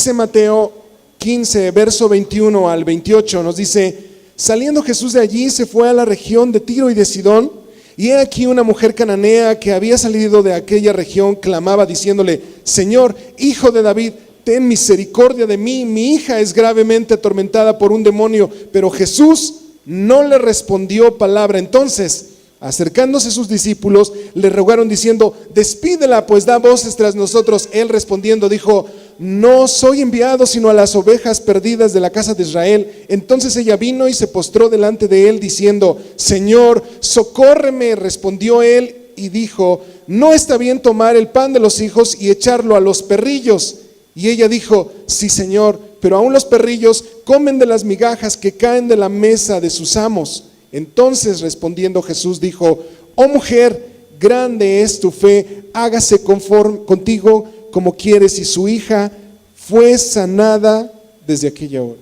Dice Mateo 15, verso 21 al 28, nos dice: saliendo Jesús de allí, se fue a la región de Tiro y de Sidón, y he aquí una mujer cananea que había salido de aquella región, clamaba diciéndole: Señor, hijo de David, ten misericordia de mí, mi hija es gravemente atormentada por un demonio. Pero Jesús no le respondió palabra. Entonces, acercándose sus discípulos, le rogaron diciendo: despídela, pues da voces tras nosotros. Él respondiendo dijo: no soy enviado sino a las ovejas perdidas de la casa de Israel. Entonces ella vino y se postró delante de él diciendo: Señor, socórreme. Respondió él y dijo: no está bien tomar el pan de los hijos y echarlo a los perrillos. Y ella dijo: sí, Señor, pero aún los perrillos comen de las migajas que caen de la mesa de sus amos. Entonces respondiendo Jesús dijo: oh mujer, grande es tu fe, hágase contigo como quieres. Y su hija fue sanada desde aquella hora.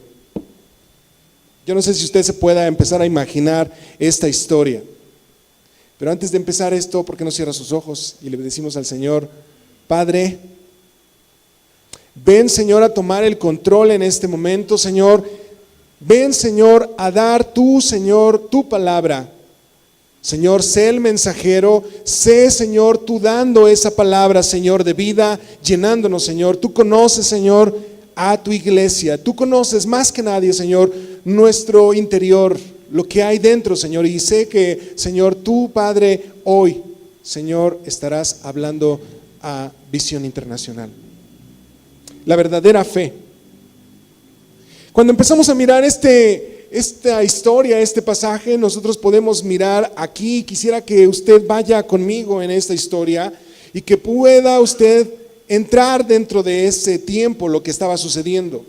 Yo no sé si usted se pueda empezar a imaginar esta historia, pero antes de empezar esto, ¿por qué no cierra sus ojos y le decimos al Señor: Padre, ven, Señor, a tomar el control en este momento, Señor. Ven, Señor, a dar tú, Señor, tu palabra. Señor, sé el mensajero, sé, Señor, tú dando esa palabra, Señor, de vida, llenándonos, Señor. Tú conoces, Señor, a tu iglesia. Tú conoces más que nadie, Señor, nuestro interior, lo que hay dentro, Señor. Y sé que, Señor, tú, Padre, hoy, Señor, estarás hablando a Visión Internacional. La verdadera fe. Cuando empezamos a mirar esta historia, este pasaje, nosotros podemos mirar aquí. Quisiera que usted vaya conmigo en esta historia y que pueda usted entrar dentro de ese tiempo, lo que estaba sucediendo.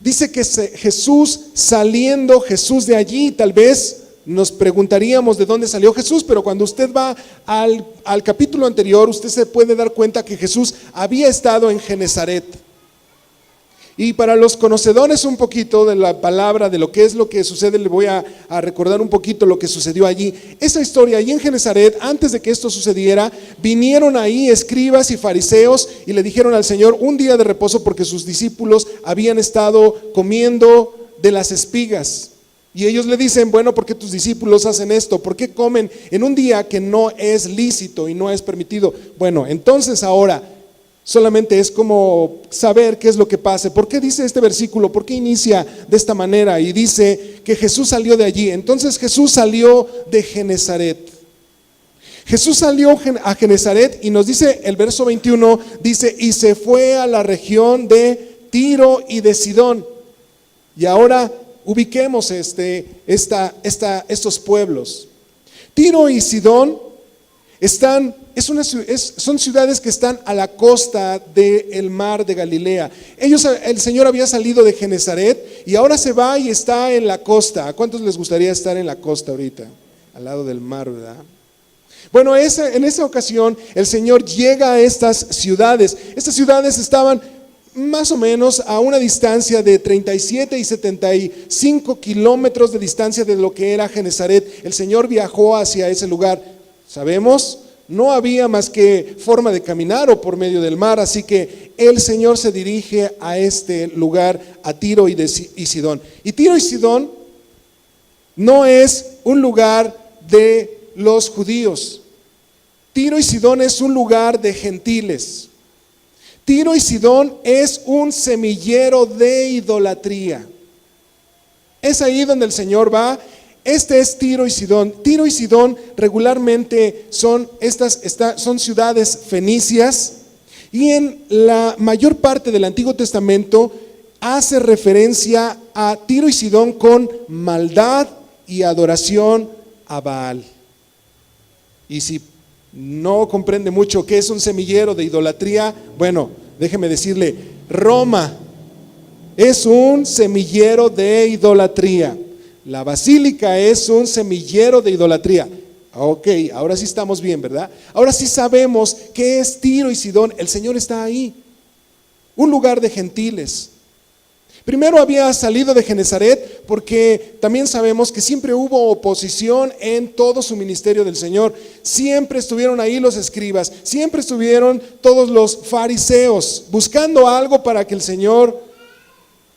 Dice que Jesús saliendo, Jesús de allí, tal vez nos preguntaríamos de dónde salió Jesús, pero cuando usted va al capítulo anterior, usted se puede dar cuenta que Jesús había estado en Genesaret. Y para los conocedores un poquito de la palabra, de lo que es lo que sucede, le voy a recordar un poquito lo que sucedió allí. Esa historia, allí en Genesaret, antes de que esto sucediera, vinieron ahí escribas y fariseos y le dijeron al Señor un día de reposo porque sus discípulos habían estado comiendo de las espigas. Y ellos le dicen: bueno, ¿por qué tus discípulos hacen esto? ¿Por qué comen en un día que no es lícito y no es permitido? Bueno, entonces ahora solamente es como saber qué es lo que pasa. ¿Por qué dice este versículo? ¿Por qué inicia de esta manera? Y dice que Jesús salió de allí. Entonces Jesús salió de Genesaret. Jesús salió a Genesaret y nos dice el verso 21, dice: y se fue a la región de Tiro y de Sidón. Y ahora ubiquemos estos pueblos. Tiro y Sidón son ciudades que están a la costa del mar de Galilea. El Señor había salido de Genesaret y ahora se va y está en la costa. ¿A cuántos les gustaría estar en la costa ahorita? Al lado del mar, ¿verdad? Bueno, en esa ocasión el Señor llega a estas ciudades. Estas ciudades estaban más o menos a una distancia de 37 y 75 kilómetros de distancia de lo que era Genesaret. El Señor viajó hacia ese lugar. Sabemos, no había más que forma de caminar o por medio del mar, así que el Señor se dirige a este lugar, a Tiro y Sidón. Y Tiro y Sidón no es un lugar de los judíos. Tiro y Sidón es un lugar de gentiles. Tiro y Sidón es un semillero de idolatría. Es ahí donde el Señor va. Este es Tiro y Sidón. Tiro y Sidón regularmente son ciudades fenicias, y en la mayor parte del Antiguo Testamento hace referencia a Tiro y Sidón con maldad y adoración a Baal. Y si no comprende mucho qué es un semillero de idolatría, bueno, déjeme decirle, Roma es un semillero de idolatría. La basílica es un semillero de idolatría. Ok, ahora sí estamos bien, ¿verdad? Ahora sí sabemos qué es Tiro y Sidón. El Señor está ahí, un lugar de gentiles. Primero había salido de Genesaret porque también sabemos que siempre hubo oposición en todo su ministerio del Señor. Siempre estuvieron ahí los escribas, siempre estuvieron todos los fariseos buscando algo para que el Señor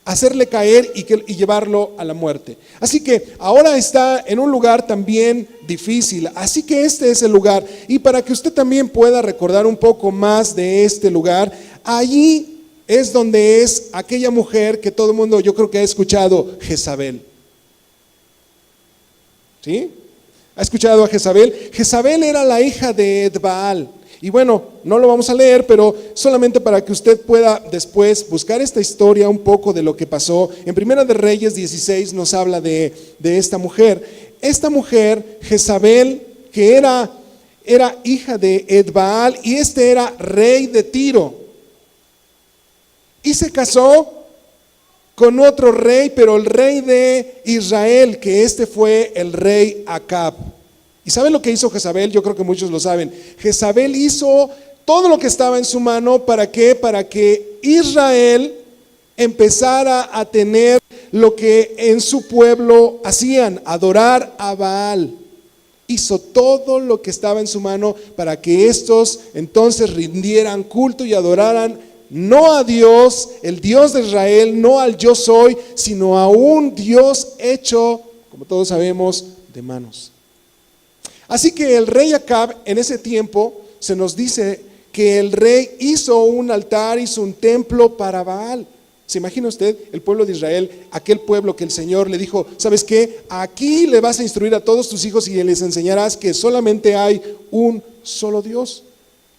hacerle caer y llevarlo a la muerte. Así que ahora está en un lugar también difícil. Así que este es el lugar. Y para que usted también pueda recordar un poco más de este lugar, allí es donde es aquella mujer que todo el mundo yo creo que ha escuchado, Jezabel. ¿Sí? ¿Ha escuchado a Jezabel? Jezabel era la hija de Edbaal. Y bueno, no lo vamos a leer, pero solamente para que usted pueda después buscar esta historia un poco de lo que pasó. En Primera de Reyes 16 nos habla de esta mujer. Esta mujer, Jezabel, que era hija de Edbaal y este era rey de Tiro. Y se casó con otro rey, pero el rey de Israel, que este fue el rey Acab. ¿Y saben lo que hizo Jezabel? Yo creo que muchos lo saben. Jezabel hizo todo lo que estaba en su mano. ¿Para qué? Para que Israel empezara a tener lo que en su pueblo hacían, adorar a Baal. Hizo todo lo que estaba en su mano para que estos entonces rindieran culto y adoraran no a Dios, el Dios de Israel, no al yo soy, sino a un Dios hecho, como todos sabemos, de manos. Así que el rey Acab en ese tiempo se nos dice que el rey hizo un altar, hizo un templo para Baal. ¿Se imagina usted el pueblo de Israel, aquel pueblo que el Señor le dijo, ¿sabes qué? Aquí le vas a instruir a todos tus hijos y les enseñarás que solamente hay un solo Dios.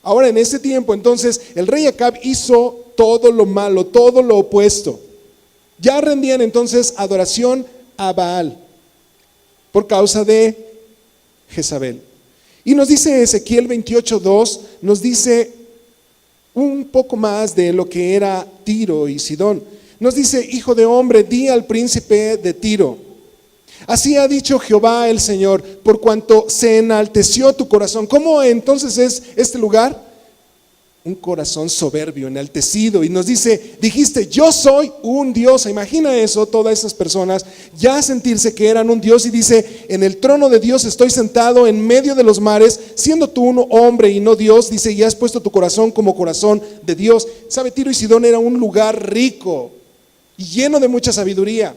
Ahora en ese tiempo entonces el rey Acab hizo todo lo malo, todo lo opuesto. Ya rendían entonces adoración a Baal por causa de Jezabel. Y nos dice Ezequiel 28:2, nos dice un poco más de lo que era Tiro y Sidón. Nos dice, hijo de hombre, di al príncipe de Tiro, así ha dicho Jehová el Señor, por cuanto se enalteció tu corazón. ¿Cómo entonces es este lugar? Un corazón soberbio, enaltecido. Y nos dice, dijiste, yo soy un Dios. Imagina eso, todas esas personas ya sentirse que eran un Dios. Y dice, en el trono de Dios estoy sentado en medio de los mares, siendo tú un hombre y no Dios. Dice, y has puesto tu corazón como corazón de Dios. ¿Sabe? Tiro y Sidón era un lugar rico y lleno de mucha sabiduría.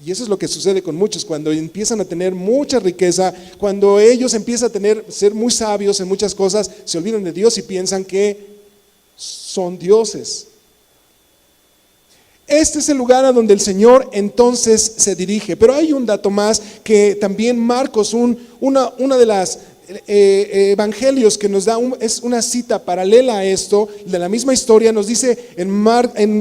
Y eso es lo que sucede con muchos cuando empiezan a tener mucha riqueza, cuando ellos empiezan a ser muy sabios en muchas cosas, se olvidan de Dios y piensan que son dioses. Este es el lugar a donde el Señor entonces se dirige. Pero hay un dato más que también Marcos, una de las evangelios que nos da, es una cita paralela a esto, de la misma historia, nos dice en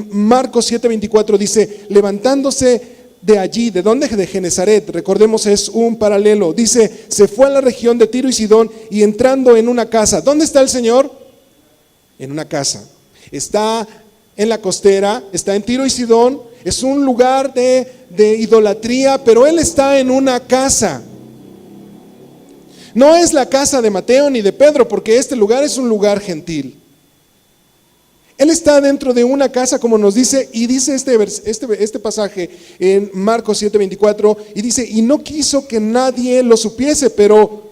Marcos 7:24, dice, levantándose de allí, ¿de dónde? De Genesaret, recordemos es un paralelo, dice, se fue a la región de Tiro y Sidón y entrando en una casa. ¿Dónde está el Señor? En una casa. Está en la costera, está en Tiro y Sidón, es un lugar de idolatría, pero Él está en una casa. No es la casa de Mateo ni de Pedro, porque este lugar es un lugar gentil. Él está dentro de una casa, como nos dice, y dice este pasaje en Marcos 7:24, y dice, y no quiso que nadie lo supiese, pero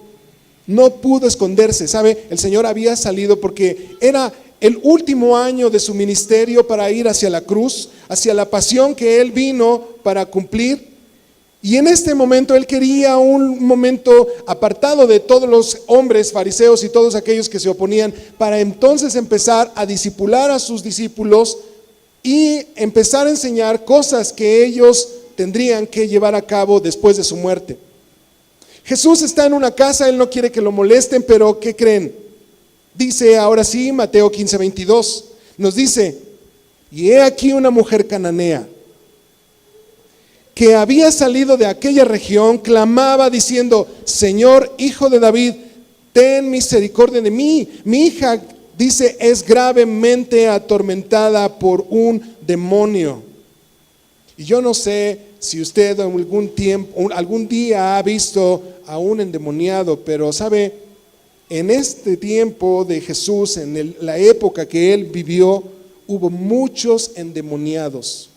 no pudo esconderse. ¿Sabe? El Señor había salido porque era el último año de su ministerio para ir hacia la cruz, hacia la pasión que Él vino para cumplir. Y en este momento Él quería un momento apartado de todos los hombres fariseos y todos aquellos que se oponían, para entonces empezar a discipular a sus discípulos y empezar a enseñar cosas que ellos tendrían que llevar a cabo después de su muerte. Jesús está en una casa, Él no quiere que lo molesten, pero ¿qué creen? Dice ahora sí, Mateo 15:22, nos dice, y he aquí una mujer cananea, que había salido de aquella región, clamaba diciendo, Señor, hijo de David, ten misericordia de mí. Mi hija, dice, es gravemente atormentada por un demonio. Y yo no sé si usted algún día ha visto a un endemoniado, pero sabe, en este tiempo de Jesús, en la época que Él vivió, hubo muchos endemoniados.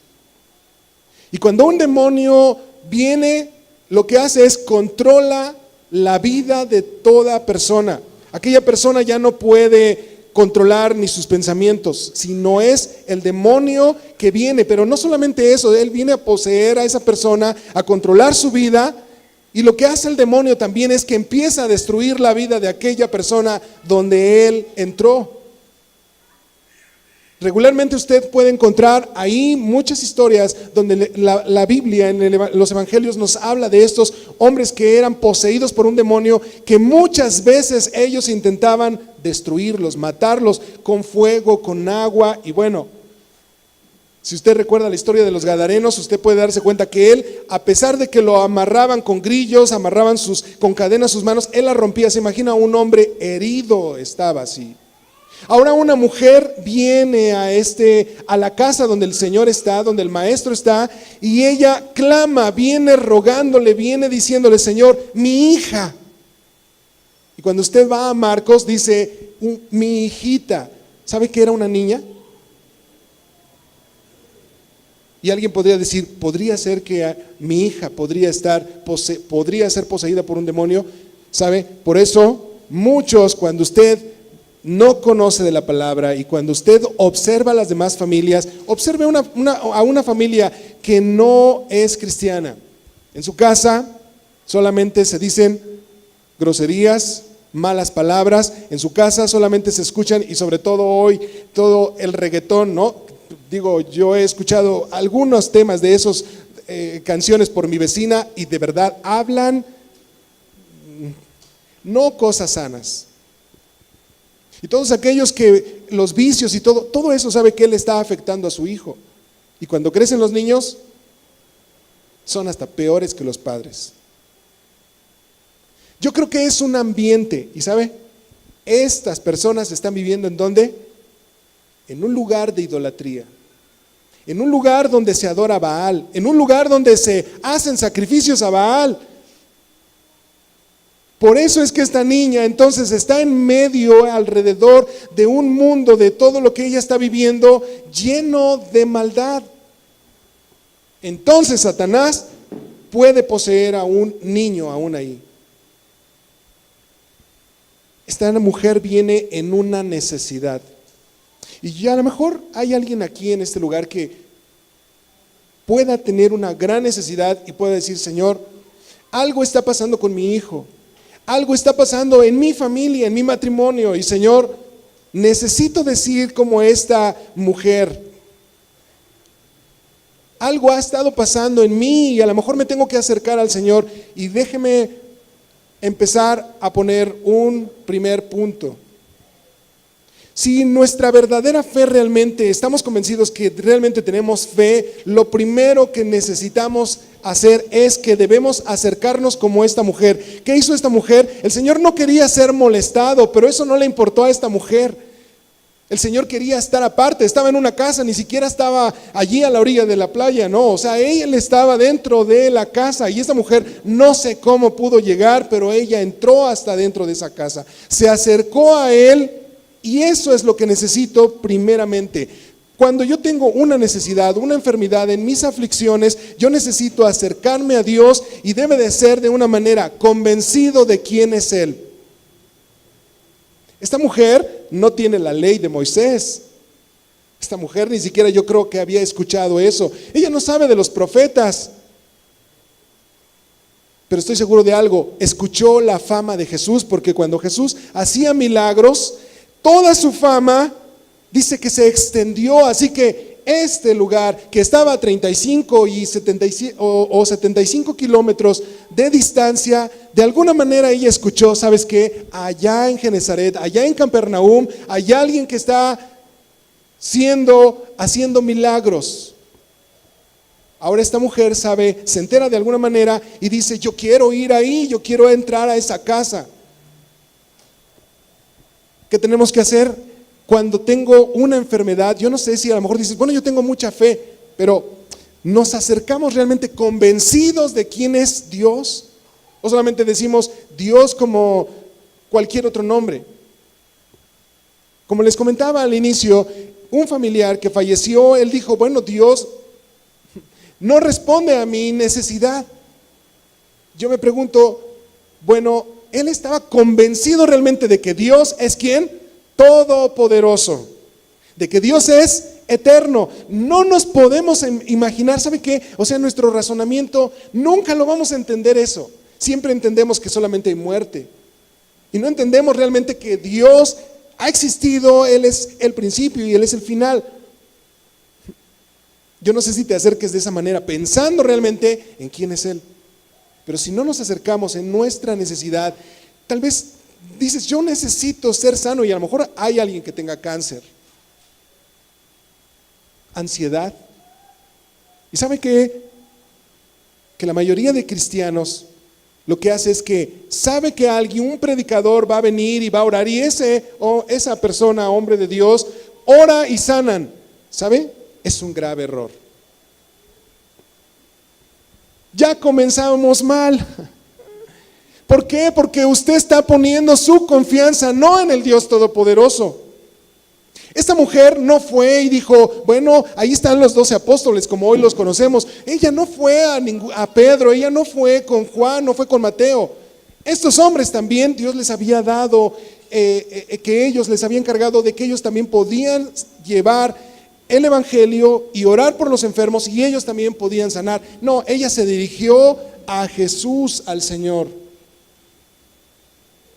Y cuando un demonio viene, lo que hace es controla la vida de toda persona. Aquella persona ya no puede controlar ni sus pensamientos, sino es el demonio que viene. Pero no solamente eso, él viene a poseer a esa persona, a controlar su vida. Y lo que hace el demonio también es que empieza a destruir la vida de aquella persona donde él entró. Regularmente usted puede encontrar ahí muchas historias donde la Biblia, en los evangelios, nos habla de estos hombres que eran poseídos por un demonio, que muchas veces ellos intentaban destruirlos, matarlos con fuego, con agua. Y bueno, si usted recuerda la historia de los gadarenos, usted puede darse cuenta que él, a pesar de que lo amarraban con grillos, amarraban con cadenas sus manos, él las rompía. Se imagina, un hombre herido estaba así. Ahora una mujer viene a la casa donde el Señor está, donde el Maestro está, y ella clama, viene rogándole, viene diciéndole: Señor, mi hija. Y cuando usted va a Marcos, dice: mi hijita. ¿Sabe que era una niña? Y alguien podría decir: podría ser que mi hija podría ser poseída por un demonio. ¿Sabe? Por eso muchos, cuando usted no conoce de la palabra y cuando usted observa a las demás familias, observe a una familia que no es cristiana. En su casa solamente se dicen groserías, malas palabras. En su casa solamente se escuchan, y sobre todo hoy, todo el reggaetón, ¿no? Digo, yo he escuchado algunos temas de esos canciones por mi vecina, y de verdad hablan no cosas sanas. Y todos aquellos que los vicios y todo eso, sabe que él está afectando a su hijo. Y cuando crecen los niños, son hasta peores que los padres. Yo creo que es un ambiente, y sabe, estas personas están viviendo ¿en dónde? En un lugar de idolatría, en un lugar donde se adora a Baal, en un lugar donde se hacen sacrificios a Baal. Por eso es que esta niña entonces está en medio, alrededor de un mundo, de todo lo que ella está viviendo, lleno de maldad. Entonces Satanás puede poseer a un niño aún ahí. Esta mujer viene en una necesidad. Y a lo mejor hay alguien aquí en este lugar que pueda tener una gran necesidad y pueda decir: Señor, algo está pasando con mi hijo. Algo está pasando en mi familia, en mi matrimonio, y Señor, necesito decir como esta mujer: algo ha estado pasando en mí y a lo mejor me tengo que acercar al Señor. Y déjeme empezar a poner un primer punto. Si nuestra verdadera fe realmente, estamos convencidos que realmente tenemos fe, lo primero que necesitamos hacer es que debemos acercarnos como esta mujer. ¿Qué hizo esta mujer? El Señor no quería ser molestado, pero eso no le importó a esta mujer. El Señor quería estar aparte, estaba en una casa, ni siquiera estaba allí a la orilla de la playa, no, o sea, él estaba dentro de la casa, y esta mujer no sé cómo pudo llegar, pero ella entró hasta dentro de esa casa, se acercó a él. Y eso es lo que necesito primeramente. Cuando yo tengo una necesidad, una enfermedad, en mis aflicciones, yo necesito acercarme a Dios, y debe de ser de una manera convencido de quién es Él. Esta mujer no tiene la ley de Moisés. Esta mujer ni siquiera yo creo que había escuchado eso. Ella no sabe de los profetas. Pero estoy seguro de algo, escuchó la fama de Jesús, porque cuando Jesús hacía milagros, toda su fama dice que se extendió. Así que este lugar, que estaba a 35 y 75 kilómetros de distancia, de alguna manera ella escuchó: ¿sabes qué? Allá en Genezaret, allá en Capernaum, hay alguien que está haciendo milagros. Ahora esta mujer sabe, se entera de alguna manera y dice: yo quiero ir ahí, yo quiero entrar a esa casa. ¿Qué tenemos que hacer cuando tengo una enfermedad? Yo no sé si a lo mejor dices: bueno, yo tengo mucha fe, pero ¿nos acercamos realmente convencidos de quién es Dios? ¿O solamente decimos Dios como cualquier otro nombre? Como les comentaba al inicio, un familiar que falleció, él dijo: bueno, Dios no responde a mi necesidad. Yo me pregunto, bueno, él estaba convencido realmente de que Dios es ¿quién? Todopoderoso, de que Dios es eterno. No nos podemos imaginar, ¿sabe qué? O sea, nuestro razonamiento nunca lo vamos a entender eso. Siempre entendemos que solamente hay muerte y no entendemos realmente que Dios ha existido, Él es el principio y Él es el final. Yo no sé si te acerques de esa manera, pensando realmente en quién es Él. Pero si no nos acercamos en nuestra necesidad, tal vez dices, yo necesito ser sano, y a lo mejor hay alguien que tenga cáncer, ansiedad. ¿Y sabe qué? Que la mayoría de cristianos lo que hace es que sabe que alguien, un predicador va a venir y va a orar, y esa persona, hombre de Dios, ora y sanan. ¿Sabe? Es un grave error. Ya comenzamos mal. ¿Por qué? Porque usted está poniendo su confianza no en el Dios Todopoderoso. Esta mujer no fue y dijo, bueno, ahí están los 12 apóstoles como hoy los conocemos. Ella no fue a Pedro, ella no fue con Juan, no fue con Mateo. Estos hombres también Dios les había dado, que ellos les había encargado de que ellos también podían llevar el evangelio y orar por los enfermos, y ellos también podían sanar. No, ella se dirigió a Jesús, al Señor.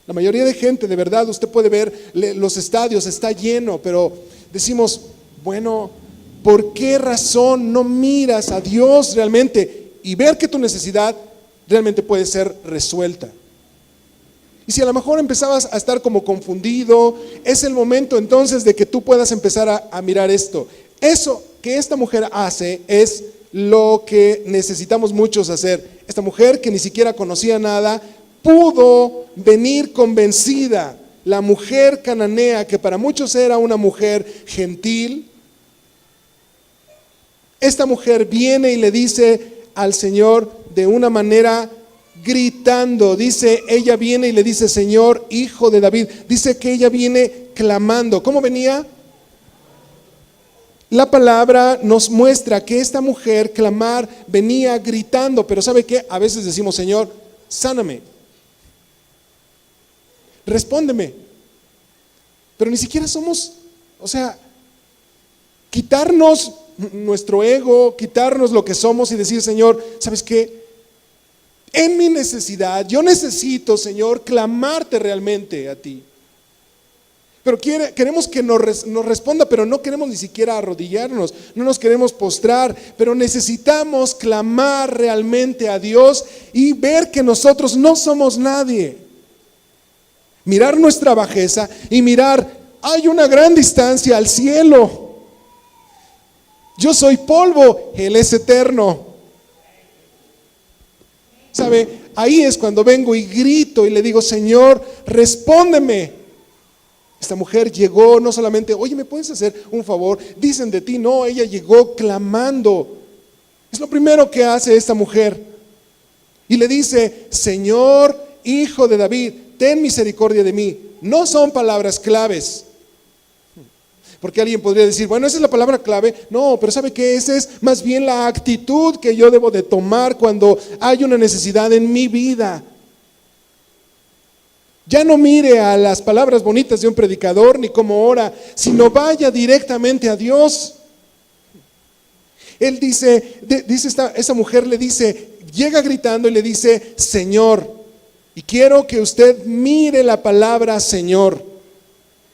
La mayoría de gente, de verdad, usted puede ver los estadios, está lleno, pero decimos, bueno, ¿por qué razón no miras a Dios realmente y ver que tu necesidad realmente puede ser resuelta? Y si a lo mejor empezabas a estar como confundido, es el momento entonces de que tú puedas empezar a mirar esto. Eso que esta mujer hace es lo que necesitamos muchos hacer. Esta mujer que ni siquiera conocía nada, pudo venir convencida. La mujer cananea, que para muchos era una mujer gentil, esta mujer viene y le dice al Señor de una manera gritando. Dice, ella viene y le dice, Señor, hijo de David. Dice que ella viene clamando. ¿Cómo venía? La palabra nos muestra que esta mujer clamar venía gritando, pero ¿sabe qué? A veces decimos, Señor, sáname, respóndeme, pero ni siquiera somos, o sea, quitarnos nuestro ego, quitarnos lo que somos y decir, Señor, ¿sabes qué? En mi necesidad, yo necesito, Señor, clamarte realmente a ti. Pero queremos que nos responda, pero no queremos ni siquiera arrodillarnos, no nos queremos postrar, pero necesitamos clamar realmente a Dios y ver que nosotros no somos nadie. Mirar nuestra bajeza y mirar, hay una gran distancia al cielo. Yo soy polvo, Él es eterno. ¿Sabe? Ahí es cuando vengo y grito y le digo, Señor, respóndeme. Esta mujer llegó no solamente, oye, ¿me puedes hacer un favor? Dicen de ti, no, ella llegó clamando. Es lo primero que hace esta mujer. Y le dice, Señor, hijo de David, ten misericordia de mí. No son palabras claves. Porque alguien podría decir, bueno, esa es la palabra clave. No, pero ¿sabe qué? Esa es más bien la actitud que yo debo de tomar cuando hay una necesidad en mi vida. Ya no mire a las palabras bonitas de un predicador ni cómo ora, sino vaya directamente a Dios. Él dice, esa mujer le dice, llega gritando y le dice, Señor. Y quiero que usted mire la palabra Señor.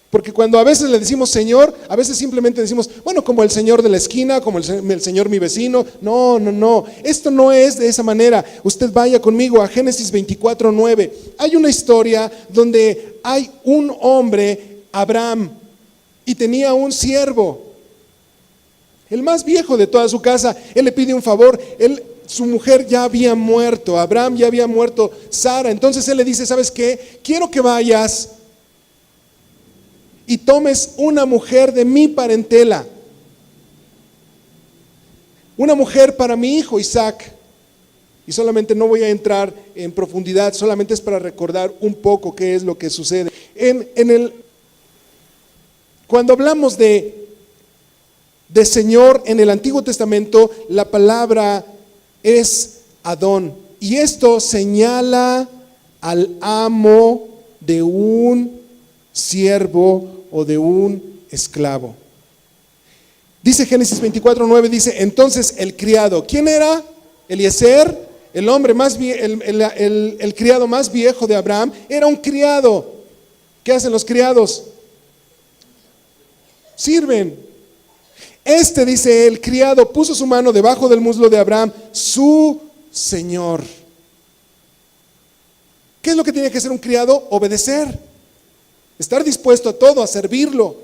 Porque cuando a veces le decimos Señor, a veces simplemente decimos, bueno, como el Señor de la esquina, como el Señor mi vecino. No, no, no. Esto no es de esa manera. Usted vaya conmigo a Génesis 24:9. Hay una historia donde hay un hombre, Abraham, y tenía un siervo, el más viejo de toda su casa. Él le pide un favor. Su mujer ya había muerto, Abraham ya había muerto, Sara. Entonces él le dice, ¿sabes qué? Quiero que vayas y tomes una mujer de mi parentela, una mujer para mi hijo Isaac. Y solamente no voy a entrar en profundidad, solamente es para recordar un poco qué es lo que sucede. Cuando hablamos de de Señor en el Antiguo Testamento, la palabra es Adón. Y esto señala al amo de un siervo o de un esclavo. Dice Génesis 24:9, dice, entonces el criado, ¿quién era? Eliezer, el hombre más el criado más viejo de Abraham, era un criado. ¿Qué hacen los criados? Sirven. Dice, el criado puso su mano debajo del muslo de Abraham, su señor. ¿Qué es lo que tiene que hacer un criado? Obedecer, estar dispuesto a todo, a servirlo.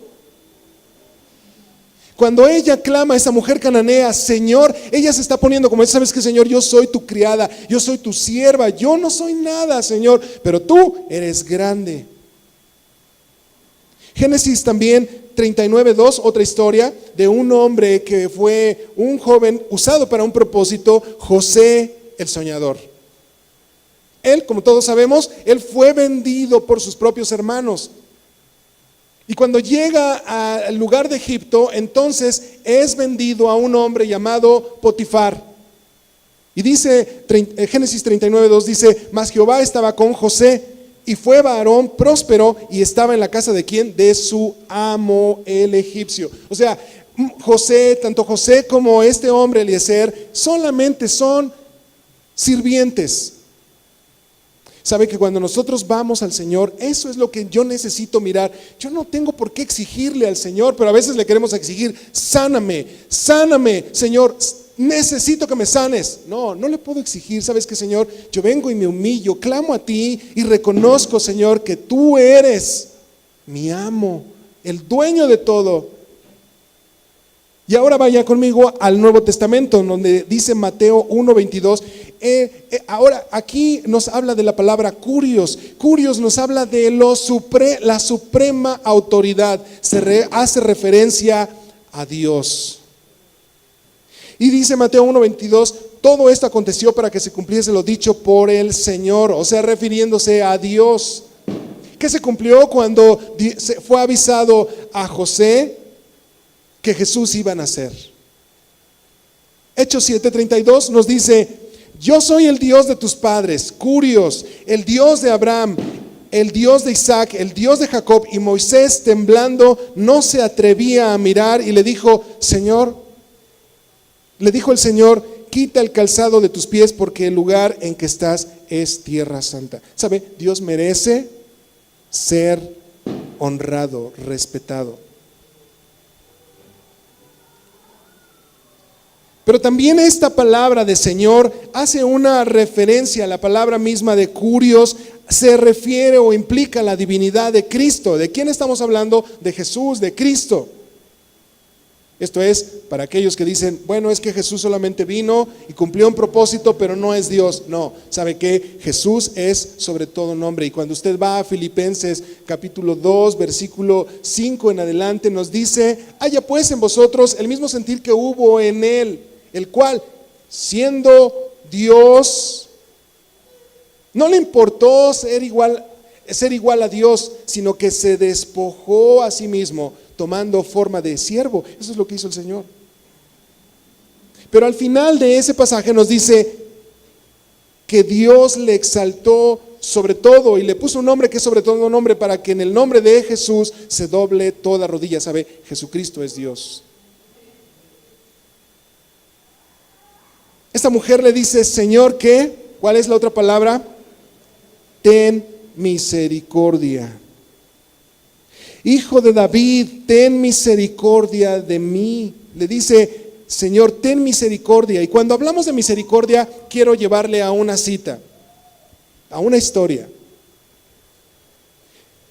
Cuando ella clama a esa mujer cananea, Señor, ella se está poniendo como, ¿sabes qué, Señor? Yo soy tu criada, yo soy tu sierva, yo no soy nada, Señor, pero tú eres grande. Génesis también 39:2, otra historia de un hombre que fue un joven usado para un propósito, José el soñador. Él, como todos sabemos, él fue vendido por sus propios hermanos. Y cuando llega al lugar de Egipto, entonces es vendido a un hombre llamado Potifar. Y dice, Génesis 39:2 dice, mas Jehová estaba con José, y fue varón próspero, y estaba en la casa de ¿quién? De su amo el egipcio. O sea, José, tanto José como este hombre Eliezer, solamente son sirvientes. Sabe que cuando nosotros vamos al Señor, eso es lo que yo necesito mirar. Yo no tengo por qué exigirle al Señor, pero a veces le queremos exigir, sáname, Señor, necesito que me sanes. No le puedo exigir. ¿Sabes qué, Señor? Yo vengo y me humillo, clamo a ti y reconozco, Señor, que tú eres mi amo, el dueño de todo. Y ahora vaya conmigo al Nuevo Testamento, donde dice Mateo 1:22. Ahora aquí nos habla de la palabra curios. Curios nos habla de la suprema autoridad. Hace referencia a Dios. Y dice Mateo 1:22, todo esto aconteció para que se cumpliese lo dicho por el Señor, o sea, refiriéndose a Dios. ¿Qué se cumplió cuando fue avisado a José que Jesús iba a nacer? Hechos 7:32 nos dice, yo soy el Dios de tus padres, curios, el Dios de Abraham, el Dios de Isaac, el Dios de Jacob. Y Moisés, temblando, no se atrevía a mirar y le dijo el Señor, quita el calzado de tus pies, porque el lugar en que estás es tierra santa. ¿Sabe? Dios merece ser honrado, respetado. Pero también esta palabra de Señor hace una referencia a la palabra misma de curios, se refiere o implica la divinidad de Cristo. ¿De quién estamos hablando? De Jesús, de Cristo. Esto es para aquellos que dicen, bueno, es que Jesús solamente vino y cumplió un propósito, pero no es Dios. No, ¿sabe qué? Jesús es sobre todo nombre. Y cuando usted va a Filipenses capítulo 2, versículo 5 en adelante, nos dice, haya pues en vosotros el mismo sentir que hubo en él, el cual, siendo Dios, no le importó ser igual a Dios, sino que se despojó a sí mismo, tomando forma de siervo. Eso es lo que hizo el Señor. Pero al final de ese pasaje nos dice que Dios le exaltó sobre todo y le puso un nombre que es sobre todo un nombre, para que en el nombre de Jesús se doble toda rodilla. ¿Sabe? Jesucristo es Dios. Esta mujer le dice, Señor, ¿qué? ¿Cuál es la otra palabra? Ten misericordia. Hijo de David, ten misericordia de mí. Le dice, Señor, ten misericordia. Y cuando hablamos de misericordia, quiero llevarle a una cita, a una historia.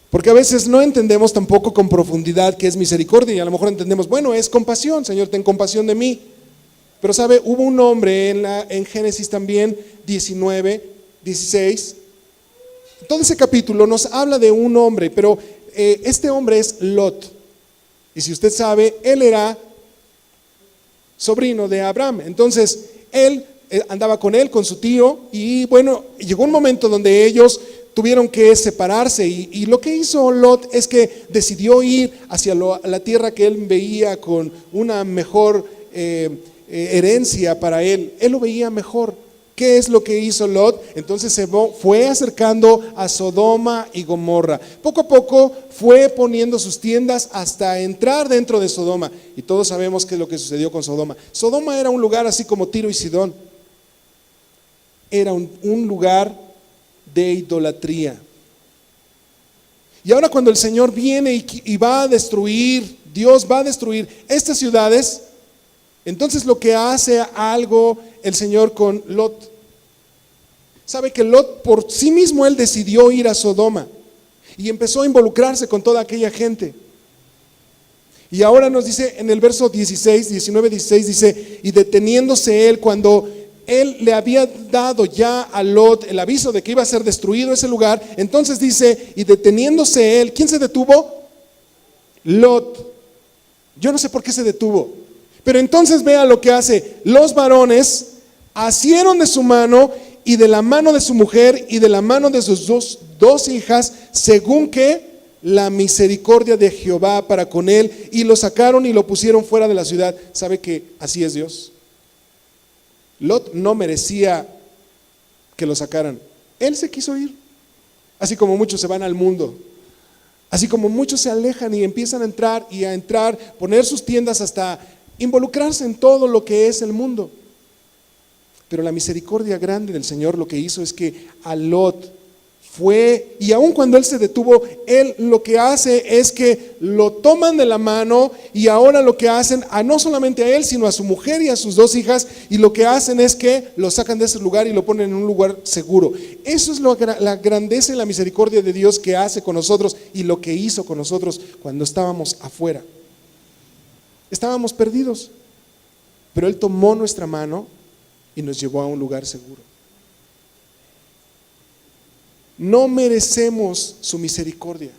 Porque a veces no entendemos tampoco con profundidad qué es misericordia. Y a lo mejor entendemos, bueno, es compasión. Señor, ten compasión de mí. Pero sabe, hubo un hombre en Génesis también 19, 16. Todo ese capítulo nos habla de un hombre, pero este hombre es Lot. Y si usted sabe, él era sobrino de Abraham. Entonces, él andaba con él, con su tío, y bueno, llegó un momento donde ellos tuvieron que separarse y lo que hizo Lot es que decidió ir hacia la tierra que él veía con una mejor herencia para él. Él lo veía mejor. ¿Qué es lo que hizo Lot? Entonces se fue acercando a Sodoma y Gomorra. Poco a poco fue poniendo sus tiendas hasta entrar dentro de Sodoma. Y todos sabemos qué es lo que sucedió con Sodoma. Sodoma era un lugar así como Tiro y Sidón. Era un lugar de idolatría. Y ahora cuando el Señor viene y va a destruir, Dios va a destruir estas ciudades, entonces lo que hace algo el Señor con Lot. Sabe que Lot por sí mismo él decidió ir a Sodoma y empezó a involucrarse con toda aquella gente. Y ahora nos dice en el verso 19, 16 dice, y deteniéndose él cuando él le había dado ya a Lot el aviso de que iba a ser destruido ese lugar, entonces dice, y deteniéndose él, ¿quién se detuvo? Lot. Yo no sé por qué se detuvo, pero entonces vea lo que hace. Los varones asieron de su mano y de la mano de su mujer y de la mano de sus dos hijas, según que la misericordia de Jehová para con él, y lo sacaron y lo pusieron fuera de la ciudad. ¿Sabe que así es Dios? Lot no merecía que lo sacaran. Él se quiso ir. Así como muchos se van al mundo. Así como muchos se alejan y empiezan a entrar, poner sus tiendas hasta involucrarse en todo lo que es el mundo. Pero la misericordia grande del Señor lo que hizo es que a Lot fue, y aun cuando él se detuvo, él lo que hace es que lo toman de la mano y ahora lo que hacen, no solamente a él, sino a su mujer y a sus dos hijas, y lo que hacen es que lo sacan de ese lugar y lo ponen en un lugar seguro. Eso es la grandeza y la misericordia de Dios que hace con nosotros y lo que hizo con nosotros cuando estábamos afuera. Estábamos perdidos, pero Él tomó nuestra mano y nos llevó a un lugar seguro. No merecemos su misericordia.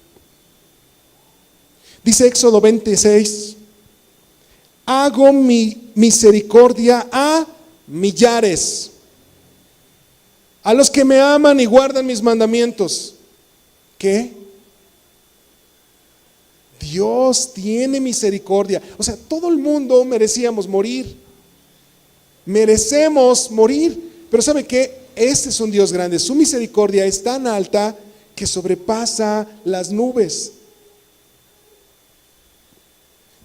Dice Éxodo 26, hago mi misericordia a millares, a los que me aman y guardan mis mandamientos. ¿Qué? Dios tiene misericordia. O sea, todo el mundo merecíamos morir. Merecemos morir. Pero ¿sabe qué? Este es un Dios grande. Su misericordia es tan alta que sobrepasa las nubes.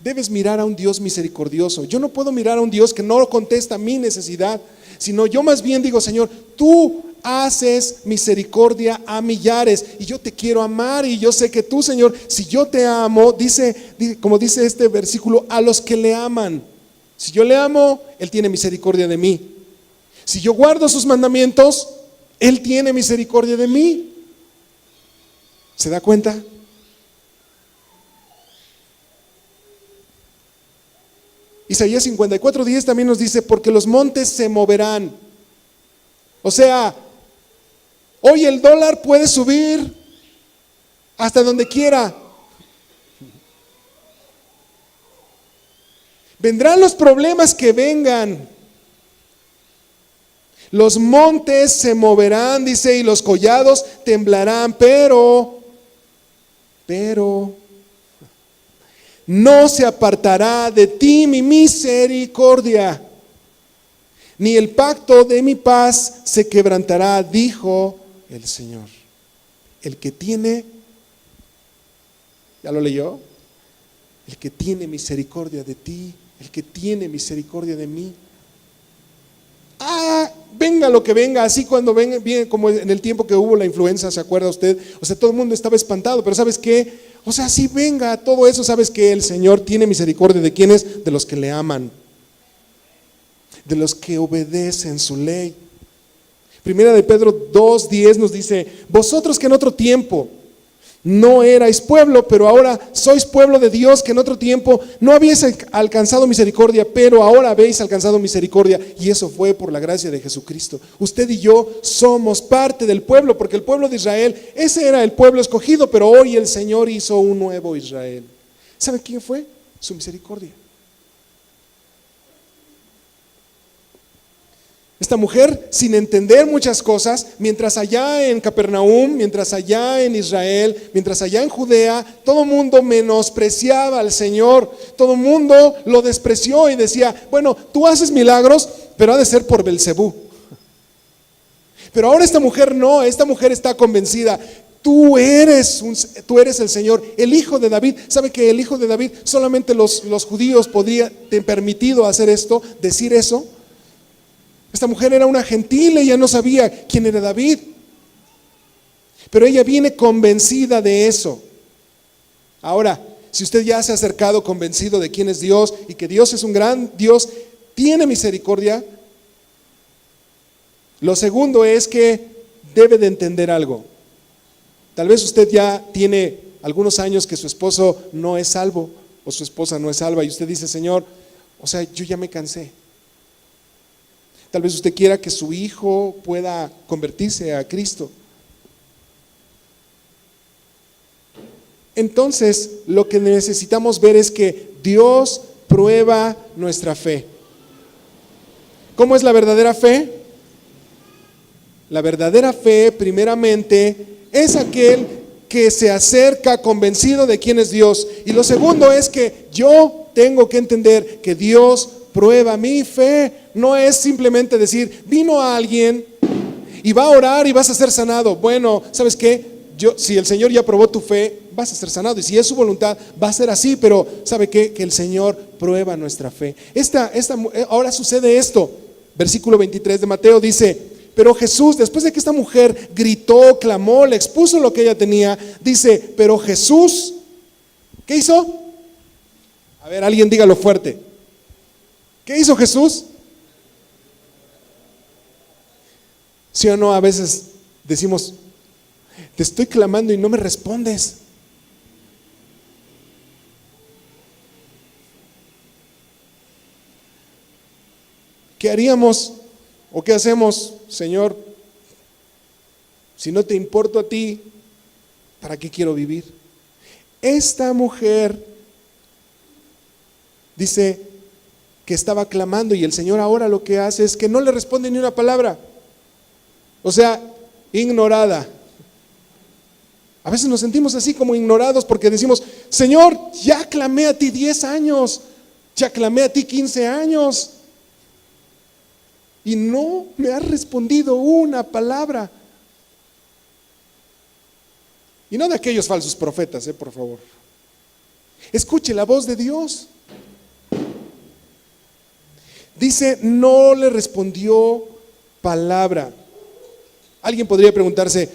Debes mirar a un Dios misericordioso. Yo no puedo mirar a un Dios que no contesta mi necesidad, sino yo más bien digo, Señor, tú haces misericordia a millares y yo te quiero amar, y yo sé que tú, Señor, si yo te amo, dice, como dice este versículo, a los que le aman. Si yo le amo, Él tiene misericordia de mí. Si yo guardo sus mandamientos, Él tiene misericordia de mí. ¿Se da cuenta? Isaías 54:10 también nos dice, porque los montes se moverán. O sea, hoy el dólar puede subir hasta donde quiera. Vendrán los problemas que vengan. Los montes se moverán, dice, y los collados temblarán, pero no se apartará de ti mi misericordia, ni el pacto de mi paz se quebrantará, dijo el Señor. El que tiene, ¿ya lo leyó? El que tiene misericordia de ti, el que tiene misericordia de mí. Venga lo que venga, así cuando venga, bien como en el tiempo que hubo la influenza, ¿se acuerda usted? O sea, todo el mundo estaba espantado, pero ¿sabes qué? O sea, si venga todo eso, ¿sabes qué? El Señor tiene misericordia de quienes, de los que le aman, de los que obedecen su ley. Primera de Pedro 2:10 nos dice, vosotros que en otro tiempo no erais pueblo, pero ahora sois pueblo de Dios, que en otro tiempo no habéis alcanzado misericordia, pero ahora habéis alcanzado misericordia, y eso fue por la gracia de Jesucristo. Usted y yo somos parte del pueblo, porque el pueblo de Israel, ese era el pueblo escogido, pero hoy el Señor hizo un nuevo Israel. ¿Sabe quién fue? Su misericordia. Esta mujer, sin entender muchas cosas, mientras allá en Capernaum, mientras allá en Israel, mientras allá en Judea, todo el mundo menospreciaba al Señor, todo el mundo lo despreció y decía, bueno, tú haces milagros, pero ha de ser por Belcebú. Pero ahora esta mujer no, esta mujer está convencida. Tú eres el Señor, el Hijo de David. ¿Sabe que el Hijo de David, solamente los judíos podrían permitido hacer esto, decir eso? Esta mujer era una gentil, ella no sabía quién era David. Pero ella viene convencida de eso. Ahora, si usted ya se ha acercado convencido de quién es Dios y que Dios es un gran Dios, tiene misericordia. Lo segundo es que debe de entender algo. Tal vez usted ya tiene algunos años que su esposo no es salvo o su esposa no es salva y usted dice, Señor, o sea, yo ya me cansé. Tal vez usted quiera que su hijo pueda convertirse a Cristo. Entonces, lo que necesitamos ver es que Dios prueba nuestra fe. ¿Cómo es la verdadera fe? La verdadera fe, primeramente, es aquel que se acerca convencido de quién es Dios. Y lo segundo es que yo tengo que entender que Dios prueba mi fe. No es simplemente decir, vino alguien y va a orar y vas a ser sanado. Bueno, ¿sabes qué? Si el Señor ya probó tu fe, vas a ser sanado. Y si es su voluntad, va a ser así. Pero ¿sabe qué? Que el Señor prueba nuestra fe. Ahora sucede esto. Versículo 23 de Mateo dice, pero Jesús, después de que esta mujer gritó, clamó, le expuso lo que ella tenía, dice, pero Jesús, ¿qué hizo? A ver, alguien dígalo fuerte. ¿Qué hizo Jesús? ¿Sí o no? A veces decimos, te estoy clamando y no me respondes. ¿Qué haríamos o qué hacemos, Señor? Si no te importo a ti, ¿para qué quiero vivir? Esta mujer dice que estaba clamando y el Señor ahora lo que hace es que no le responde ni una palabra. O sea, ignorada. A veces nos sentimos así como ignorados porque decimos, Señor, ya clamé a ti 10 años, ya clamé a ti 15 años y no me has respondido una palabra. Y no de aquellos falsos profetas, por favor. Escuche la voz de Dios. Dice, no le respondió palabra. Alguien podría preguntarse,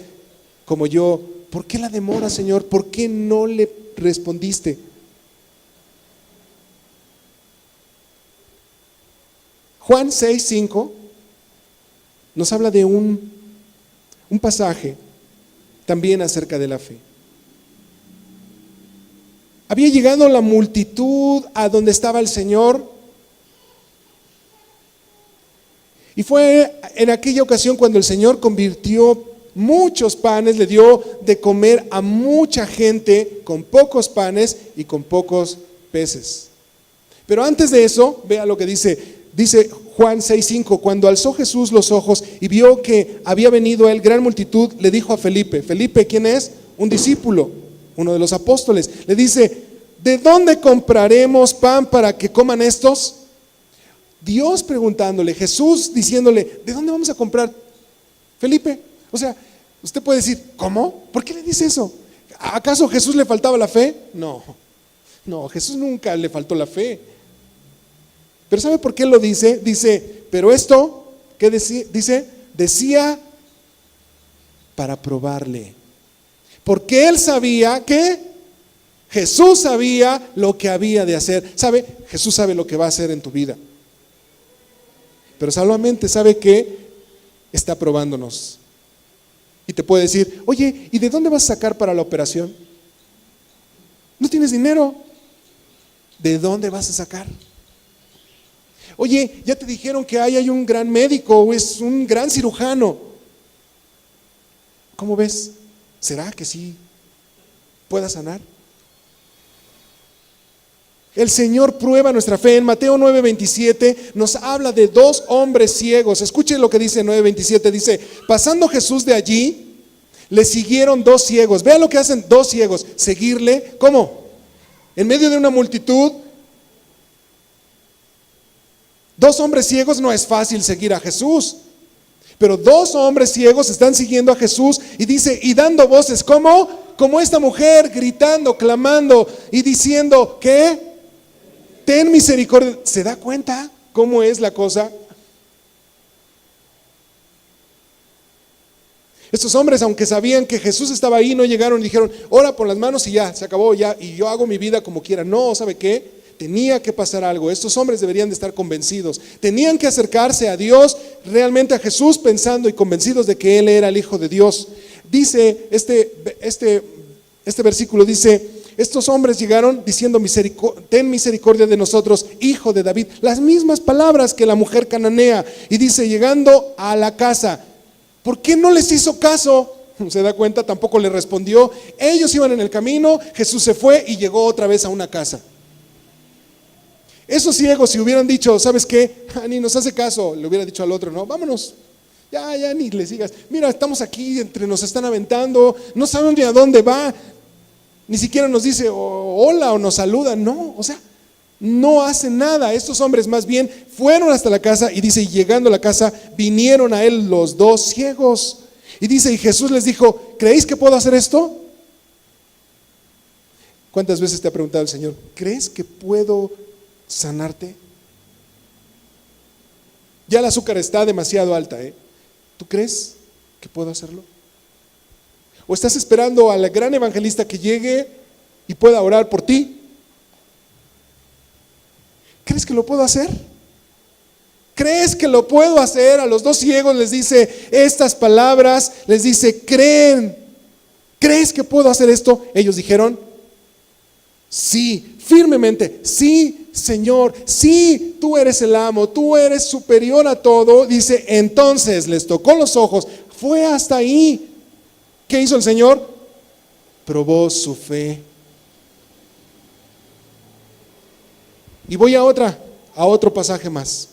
como yo, ¿por qué la demora, Señor? ¿Por qué no le respondiste? Juan 6:5 nos habla de un pasaje también acerca de la fe. Había llegado la multitud a donde estaba el Señor. Y fue en aquella ocasión cuando el Señor convirtió muchos panes, le dio de comer a mucha gente con pocos panes y con pocos peces. Pero antes de eso, vea lo que dice Juan 6:5, cuando alzó Jesús los ojos y vio que había venido a él gran multitud, le dijo a Felipe, ¿quién es? Un discípulo, uno de los apóstoles, le dice, ¿de dónde compraremos pan para que coman estos? Dios preguntándole, Jesús diciéndole, ¿de dónde vamos a comprar? Felipe, o sea, usted puede decir, ¿cómo? ¿Por qué le dice eso? ¿Acaso Jesús le faltaba la fe? No, Jesús nunca le faltó la fe. Pero ¿sabe por qué lo dice? Dice, pero esto, ¿qué dice? Decía para probarle. Porque él sabía que Jesús sabía lo que había de hacer. ¿Sabe? Jesús sabe lo que va a hacer en tu vida. Pero solamente sabe que está probándonos. Y te puede decir, oye, ¿y de dónde vas a sacar para la operación? ¿No tienes dinero? ¿De dónde vas a sacar? Oye, ya te dijeron que hay un gran médico o es un gran cirujano. ¿Cómo ves? ¿Será que sí pueda sanar? El Señor prueba nuestra fe. En Mateo 9:27 nos habla de dos hombres ciegos. Escuchen lo que dice 9:27. Dice, pasando Jesús de allí, le siguieron dos ciegos. Vean lo que hacen dos ciegos. Seguirle, ¿cómo? En medio de una multitud. Dos hombres ciegos, no es fácil seguir a Jesús. Pero dos hombres ciegos están siguiendo a Jesús y dice, y dando voces, ¿cómo? Como esta mujer gritando, clamando y diciendo, ¿qué? Ten misericordia. ¿Se da cuenta cómo es la cosa? Estos hombres, aunque sabían que Jesús estaba ahí, no llegaron y dijeron, ora por las manos y ya, se acabó ya, y yo hago mi vida como quiera. No, ¿sabe qué? Tenía que pasar algo. Estos hombres deberían de estar convencidos. Tenían que acercarse a Dios, realmente a Jesús, pensando y convencidos de que Él era el Hijo de Dios. Dice, este versículo dice, estos hombres llegaron diciendo, ten misericordia de nosotros, Hijo de David. Las mismas palabras que la mujer cananea. Y dice, llegando a la casa, ¿por qué no les hizo caso? ¿Se da cuenta? Tampoco le respondió. Ellos iban en el camino, Jesús se fue y llegó otra vez a una casa. Esos ciegos, si hubieran dicho, ¿sabes qué? Ni nos hace caso, le hubiera dicho al otro, no, vámonos, ya ni le sigas. Mira, estamos aquí, nos están aventando, no sabemos ni a dónde va, ni siquiera nos dice hola o nos saluda, no, o sea, no hacen nada. Estos hombres más bien fueron hasta la casa y dice, y llegando a la casa, vinieron a él los dos ciegos. Y dice, y Jesús les dijo, ¿creéis que puedo hacer esto? ¿Cuántas veces te ha preguntado el Señor, ¿crees que puedo sanarte? Ya el azúcar está demasiado alta, ¿tú crees que puedo hacerlo? ¿O estás esperando al gran evangelista que llegue y pueda orar por ti? ¿Crees que lo puedo hacer? ¿Crees que lo puedo hacer? A los dos ciegos les dice estas palabras, les dice, ¿crees que puedo hacer esto? Ellos dijeron, sí, firmemente, sí, Señor, sí, tú eres el amo, tú eres superior a todo. Dice, entonces les tocó los ojos, fue hasta ahí. ¿Qué hizo el Señor? Probó su fe. Y voy a otro pasaje más.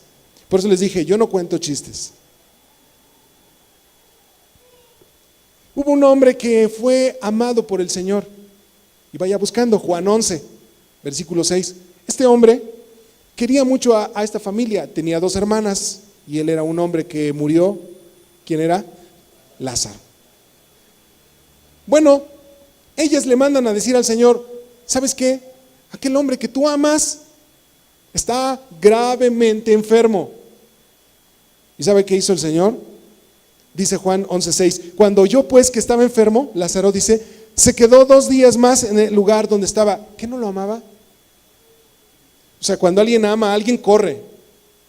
Por eso les dije, yo no cuento chistes. Hubo un hombre que fue amado por el Señor. Y vaya buscando Juan 11, versículo 6. Este hombre quería mucho a esta familia. Tenía dos hermanas y él era un hombre que murió. ¿Quién era? Lázaro. Bueno, ellas le mandan a decir al Señor, ¿sabes qué? Aquel hombre que tú amas está gravemente enfermo. ¿Y sabe qué hizo el Señor? Dice Juan 11:6, cuando oyó pues que estaba enfermo, Lázaro dice, se quedó 2 días más en el lugar donde estaba. ¿Qué no lo amaba? O sea, cuando alguien ama a alguien, corre.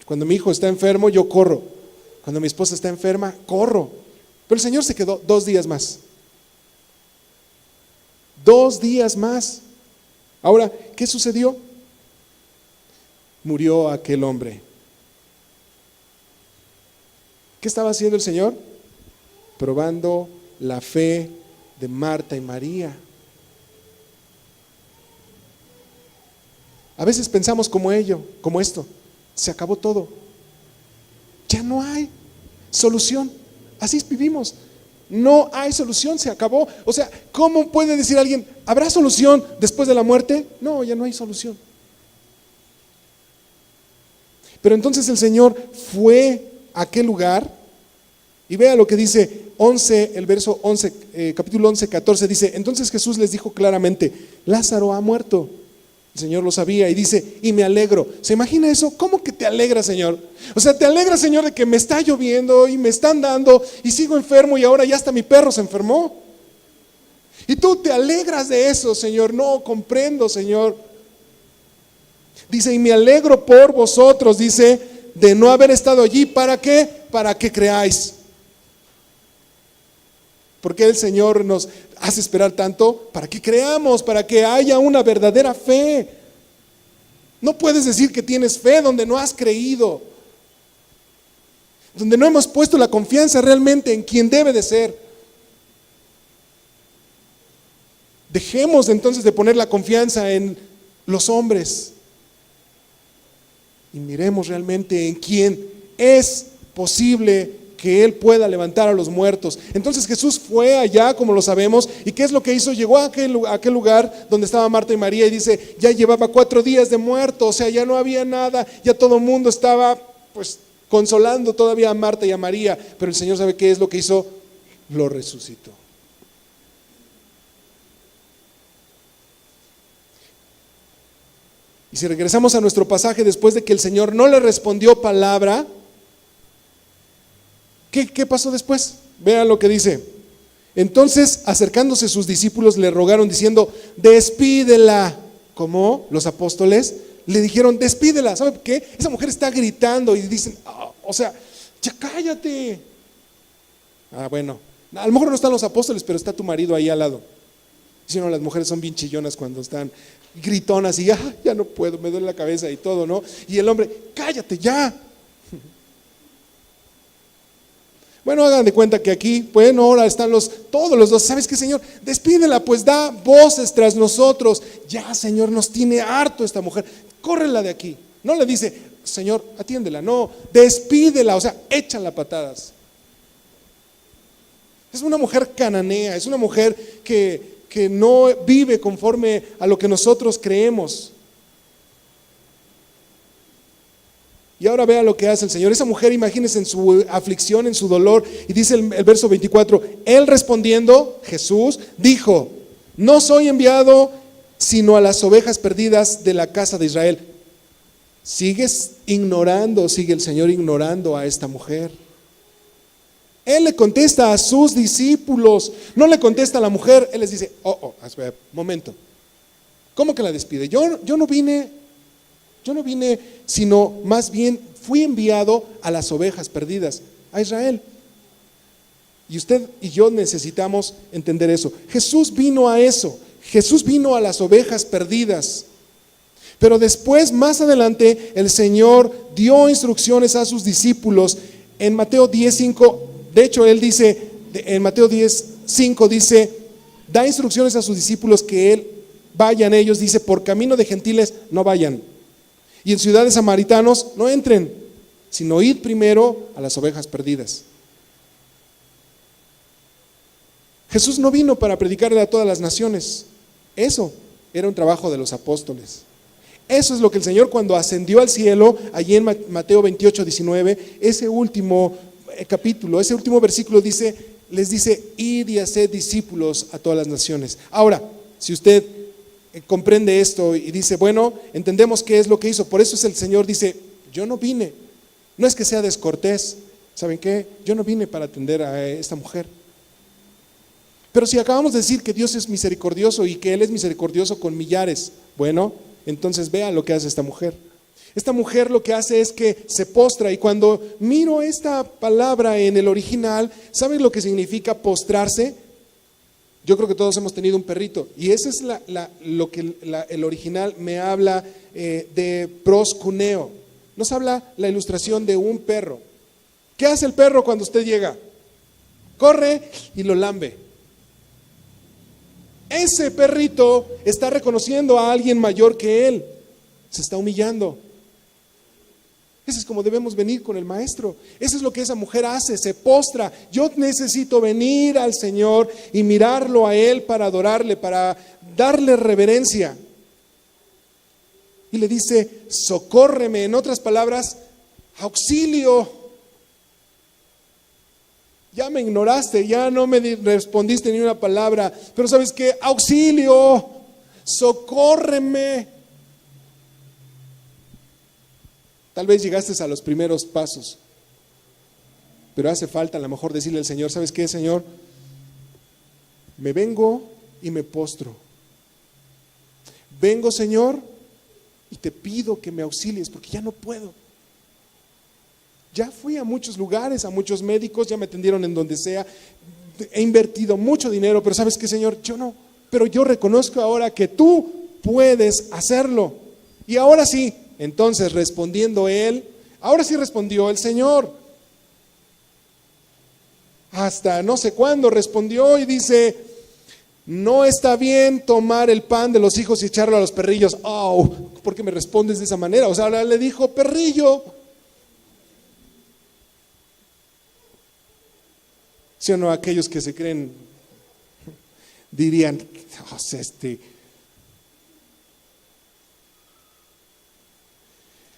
Cuando mi hijo está enfermo, yo corro. Cuando mi esposa está enferma, corro. Pero el Señor se quedó 2 días más. 2 días más. Ahora, ¿qué sucedió? Murió aquel hombre. ¿Qué estaba haciendo el Señor? Probando la fe de Marta y María. A veces pensamos como esto, se acabó todo. Ya no hay solución. Así vivimos. No hay solución, se acabó. O sea, ¿cómo puede decir alguien, ¿habrá solución después de la muerte? No, ya no hay solución. Pero entonces el Señor fue a aquel lugar y vea lo que dice el verso 11, capítulo 11, 14, dice, entonces Jesús les dijo claramente, Lázaro ha muerto. El Señor lo sabía y dice, y me alegro. ¿Se imagina eso? ¿Cómo que te alegra, Señor? O sea, te alegra, Señor, de que me está lloviendo y me están dando y sigo enfermo y ahora ya hasta mi perro se enfermó. Y tú te alegras de eso, Señor. No comprendo, Señor. Dice, y me alegro por vosotros, dice, de no haber estado allí. ¿Para qué? Para que creáis. ¿Por qué el Señor nos hace esperar tanto? Para que creamos, para que haya una verdadera fe. No puedes decir que tienes fe donde no has creído, donde no hemos puesto la confianza realmente en quien debe de ser. Dejemos entonces de poner la confianza en los hombres. y miremos realmente en quién es posible que Él pueda levantar a los muertos. Entonces Jesús fue allá, como lo sabemos, y ¿qué es lo que hizo? Llegó a aquel lugar donde estaba Marta y María y dice, ya llevaba 4 días de muerto, o sea, ya no había nada, ya todo el mundo estaba pues consolando todavía a Marta y a María, pero el Señor, ¿sabe qué es lo que hizo? Lo resucitó. Y si regresamos a nuestro pasaje, después de que el Señor no le respondió palabra, ¿qué pasó después? Vean lo que dice. Entonces, acercándose sus discípulos, le rogaron diciendo, despídela. Como los apóstoles le dijeron, despídela. ¿Sabe por qué? Esa mujer está gritando y dicen, o sea, ya cállate. Bueno, a lo mejor no están los apóstoles, pero está tu marido ahí al lado. Si no, las mujeres son bien chillonas cuando están gritonas y ya no puedo, me duele la cabeza y todo, ¿no? Y el hombre, cállate ya. Bueno, hagan de cuenta que aquí, bueno, ahora están todos los dos. ¿Sabes qué, Señor? Despídela, pues da voces tras nosotros. Ya, Señor, nos tiene harto esta mujer. Córrela de aquí. No le dice, Señor, atiéndela. No, despídela, o sea, échala patadas. Es una mujer cananea, es una mujer que no vive conforme a lo que nosotros creemos. Y ahora vea lo que hace el Señor. Esa mujer, imagínense en su aflicción, en su dolor, y dice el verso 24, Él respondiendo, Jesús, dijo, no soy enviado sino a las ovejas perdidas de la casa de Israel. Sigue el Señor ignorando a esta mujer. Él le contesta a sus discípulos, no le contesta a la mujer. Él les dice, espera, momento, ¿cómo que la despide? Yo no vine, sino más bien fui enviado a las ovejas perdidas, a Israel. Y usted y yo necesitamos entender eso. Jesús vino a eso, Jesús vino a las ovejas perdidas. Pero después, más adelante, el Señor dio instrucciones a sus discípulos en Mateo 10:5. De hecho, Él dice, en Mateo 10:5 dice, da instrucciones a sus discípulos que vayan ellos, dice, por camino de gentiles no vayan. Y en ciudades samaritanos no entren, sino id primero a las ovejas perdidas. Jesús no vino para predicarle a todas las naciones. Eso era un trabajo de los apóstoles. Eso es lo que el Señor, cuando ascendió al cielo, allí en Mateo 28:19, ese último capítulo, ese último versículo les dice, id y haced discípulos a todas las naciones. Ahora, si usted comprende esto y dice, bueno, entendemos qué es lo que hizo. Por eso el Señor dice, yo no vine, no es que sea descortés, ¿saben qué? Yo no vine para atender a esta mujer. Pero si acabamos de decir que Dios es misericordioso y que Él es misericordioso con millares, bueno, entonces vea lo que hace esta mujer. Esta mujer lo que hace es que se postra, y cuando miro esta palabra en el original, ¿saben lo que significa postrarse? Yo creo que todos hemos tenido un perrito, y ese es lo que el original me habla de proscuneo. Nos habla la ilustración de un perro. ¿Qué hace el perro cuando usted llega? Corre y lo lambe. Ese perrito está reconociendo a alguien mayor que él, se está humillando. Eso es como debemos venir con el Maestro. Eso es lo que esa mujer hace, se postra. Yo necesito venir al Señor y mirarlo a Él para adorarle, para darle reverencia. Y le dice, socórreme, en otras palabras, auxilio. Ya me ignoraste, ya no me respondiste ni una palabra, pero ¿sabes qué? Auxilio, socórreme. Tal vez llegaste a los primeros pasos, pero hace falta a lo mejor decirle al Señor, ¿sabes qué, Señor? Me vengo y me postro. Vengo, Señor, y te pido que me auxilies porque ya no puedo. Ya fui a muchos lugares, a muchos médicos, ya me atendieron en donde sea, he invertido mucho dinero, pero ¿sabes qué, Señor? Yo no, pero yo reconozco ahora que tú puedes hacerlo. Y ahora sí, entonces respondiendo él, ahora sí respondió el Señor. Hasta no sé cuándo respondió y dice, No está bien tomar el pan de los hijos y echarlo a los perrillos. Oh, ¿por qué me respondes de esa manera? O sea, ahora le dijo perrillo. ¿Sí o no? Aquellos que se creen dirían, o sea,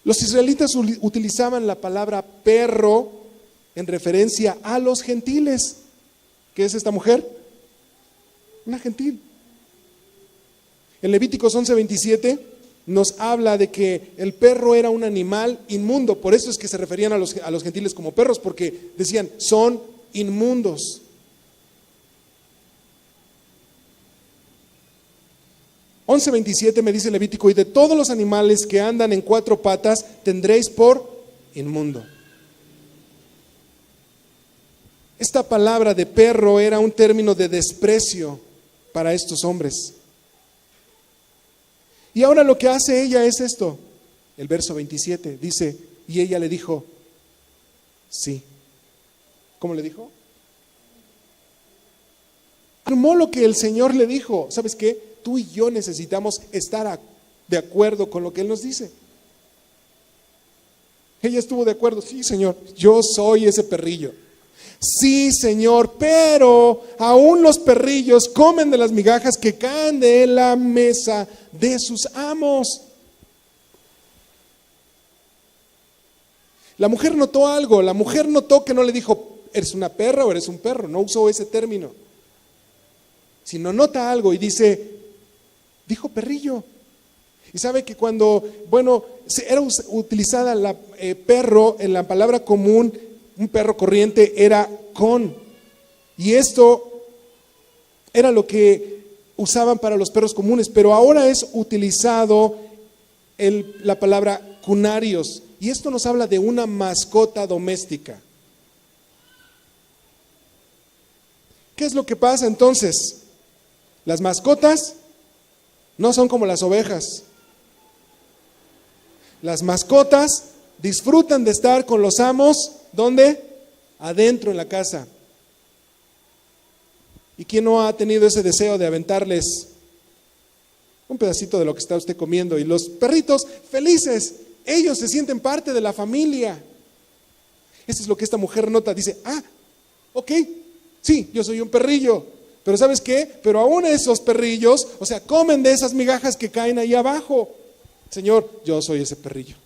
Los israelitas utilizaban la palabra perro en referencia a los gentiles. ¿Qué es esta mujer? Una gentil. En Levíticos 11:27 nos habla de que el perro era un animal inmundo. Por eso es que se referían a los gentiles como perros, porque decían, son inmundos. Once 27 me dice Levítico, y de todos los animales que andan en cuatro patas tendréis por inmundo. Esta palabra de perro era un término de desprecio para estos hombres. Y ahora lo que hace ella es esto. El verso 27 dice, y ella le dijo, sí. ¿Cómo le dijo? Afirmó lo que el Señor le dijo. ¿Sabes qué? Tú y yo necesitamos estar de acuerdo con lo que Él nos dice. Ella estuvo de acuerdo. Sí, Señor, yo soy ese perrillo. Sí, Señor, pero aún los perrillos comen de las migajas que caen de la mesa de sus amos. La mujer notó algo. La mujer notó que no le dijo, eres una perra o eres un perro. No usó ese término. Sino nota algo y dijo perrillo. Y sabe que cuando, era utilizada la perro en la palabra común, un perro corriente era con. Y esto era lo que usaban para los perros comunes, pero ahora es utilizado la palabra cunarios. Y esto nos habla de una mascota doméstica. ¿Qué es lo que pasa entonces? Las mascotas no son como las ovejas. Las mascotas disfrutan de estar con los amos, ¿dónde? Adentro en la casa. ¿Y quién no ha tenido ese deseo de aventarles un pedacito de lo que está usted comiendo? Y los perritos felices, ellos se sienten parte de la familia. Eso es lo que esta mujer nota, dice, ok, sí, yo soy un perrillo, pero ¿sabes qué? Pero aún esos perrillos, comen de esas migajas que caen ahí abajo. Señor, yo soy ese perrillo.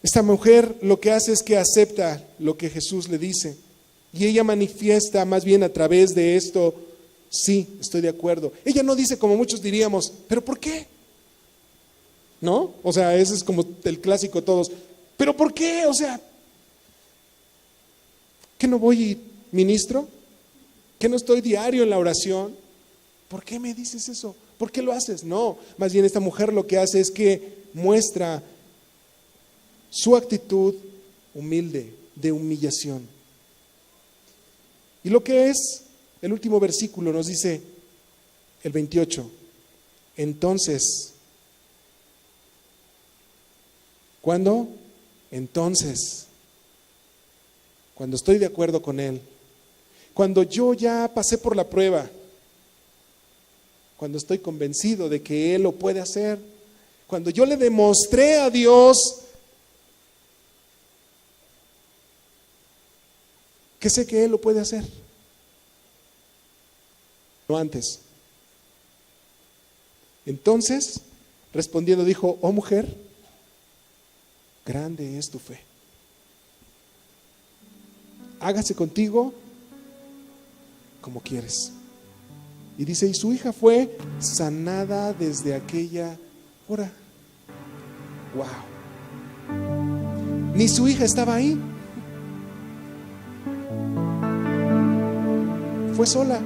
Esta mujer lo que hace es que acepta lo que Jesús le dice. Y ella manifiesta más bien a través de esto, sí, estoy de acuerdo. Ella no dice como muchos diríamos, ¿pero por qué? ¿No? Ese es como el clásico todos. ¿Pero por qué? ¿Que no voy y ministro? ¿Que no estoy diario en la oración? ¿Por qué me dices eso? ¿Por qué lo haces? No, más bien esta mujer lo que hace es que muestra su actitud humilde, de humillación. Y lo que es, el último versículo nos dice, el 28, entonces, ¿cuándo? Entonces, cuando estoy de acuerdo con Él, cuando yo ya pasé por la prueba, cuando estoy convencido de que Él lo puede hacer, cuando yo le demostré a Dios que sé que Él lo puede hacer. No antes. Entonces, respondiendo dijo, oh mujer, grande es tu fe. Hágase contigo como quieres. Y dice, y su hija fue sanada desde aquella hora. Wow. Ni su hija estaba ahí. Fue sola.